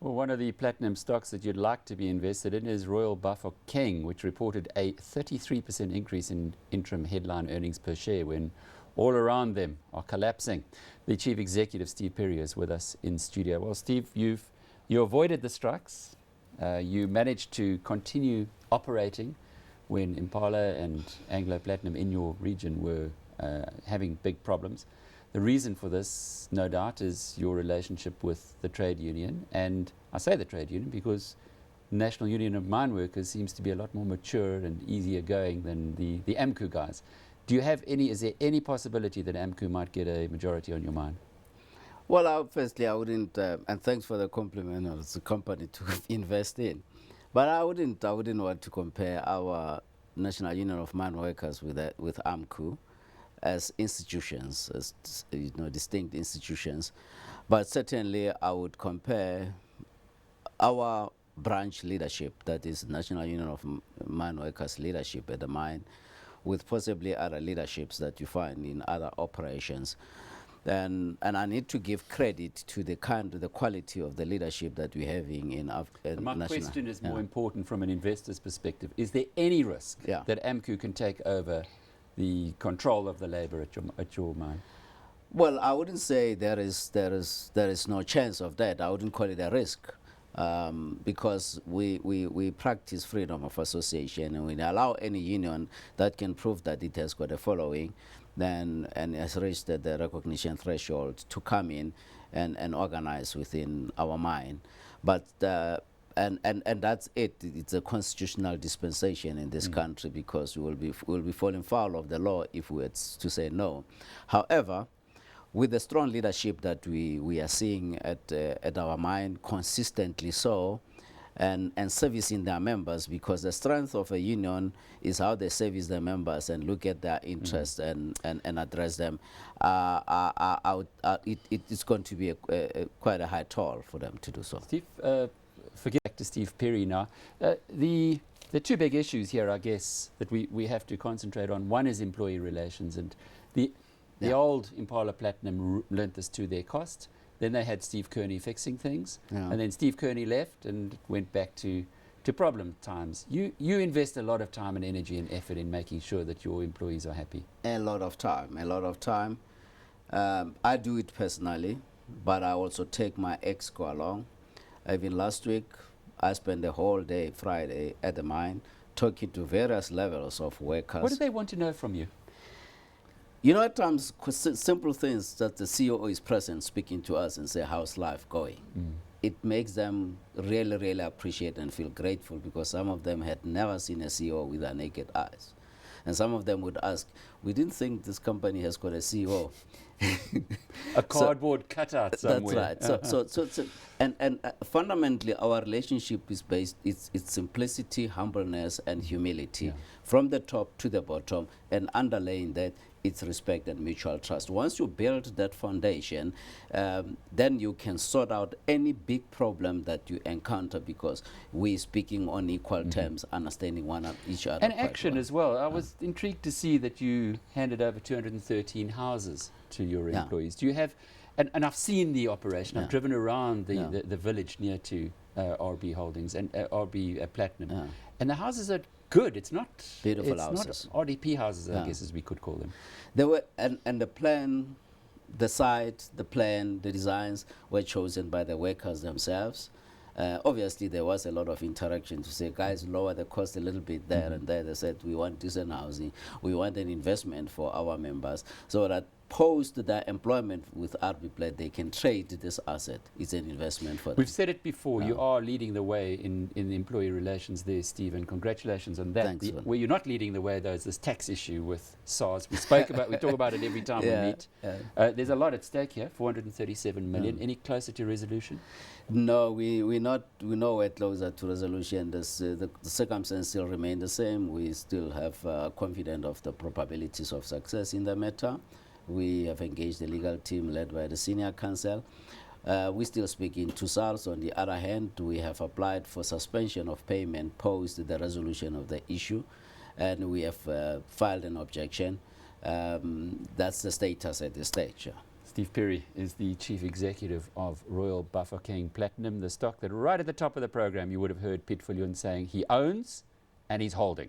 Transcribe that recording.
Well, one of the platinum stocks that you'd like to be invested in is Royal Bafokeng, which reported a 33% increase in interim headline earnings per share when all around them are collapsing. The chief executive, Steve Phiri, is with us in studio. Well, Steve, you avoided the strikes. You managed to continue operating when Impala and Anglo Platinum in your region were having big problems. The reason for this, no doubt, is your relationship with the trade union. And I say the trade union because National Union of Mine Workers seems to be a lot more mature and easier going than the AMCU guys. Is there any possibility that AMCU might get a majority on your mine? Well, firstly, I wouldn't, and thanks for the compliment of the company to invest in. But I wouldn't want to compare our National Union of Mine Workers with AMCU as institutions, as distinct institutions. But certainly, I would compare our branch leadership, that is National Union of Mine Workers leadership at the mine, with possibly other leaderships that you find in other operations. And I need to give credit to the quality of the leadership that we're having in My question is more important from an investor's perspective. Is there any risk that AMCU can take over the control of the labor at your mine? Well, I wouldn't say there is no chance of that. I wouldn't call it a risk. Because we practice freedom of association, and we allow any union that can prove that it has got a following and has reached the recognition threshold to come in and organize within our mine. But and that's it. It's a constitutional dispensation in this country, because we'll be falling foul of the law if we were to say no. However, with the strong leadership that we are seeing at our mine, consistently so, and servicing their members, because the strength of a union is how they service their members and look at their interests and address them. It's going to be quite a high toll for them to do so. Steve, back to Steve Phiri now. The two big issues here, I guess, that we have to concentrate on. One is employee relations, and the old Impala Platinum learnt this to their cost. Then they had Steve Kearney fixing things, and then Steve Kearney left and went back to problem times. You invest a lot of time and energy and effort in making sure that your employees are happy. A lot of time. I do it personally, but I also take my exco along. Even last week, I spent the whole day, Friday, at the mine, talking to various levels of workers. What do they want to know from you? You know, at times, simple things that the CEO is present speaking to us and say, how's life going? It makes them really, really appreciate and feel grateful, because some of them had never seen a CEO with their naked eyes. And some of them would ask, we didn't think this company has got a CEO. A cardboard cutout somewhere. That's right. So and fundamentally, our relationship is based, it's simplicity, humbleness, and humility, from the top to the bottom, and underlaying that, it's respect and mutual trust. Once you build that foundation, then you can sort out any big problem that you encounter, because we're speaking on equal terms, understanding each other. And action as well. I was intrigued to see that you handed over 213 houses to your employees. Do you have, and I've seen the operation, I've driven around the village near to RB Holdings and RB Platinum, and the houses are good. It's not beautiful houses. Not RDP houses, I guess, as we could call them. They were, and the plan, the site, the plan, the designs were chosen by the workers themselves. Obviously, there was a lot of interaction to say, guys, lower the cost a little bit there and there. They said, we want decent housing. We want an investment for our members, so that post their employment with RBPLAT, they can trade this asset. It's an investment for them. We've said it before, you are leading the way in the employee relations there, Steve, and congratulations on that. Thanks, where you're not leading the way, though, is this tax issue with SARS. We talk about it every time we meet. There's a lot at stake here, 437 million. Any closer to resolution? No, we're nowhere closer to resolution. The circumstances still remain the same. We still have confidence of the probabilities of success in the matter. We have engaged the legal team led by the senior counsel. We still speak in two SARS. On the other hand, we have applied for suspension of payment post the resolution of the issue, and we have filed an objection. That's the status at this stage. Steve Phiri is the chief executive of Royal Bafokeng Platinum, the stock that right at the top of the program you would have heard Piet Viljoen saying he owns and he's holding.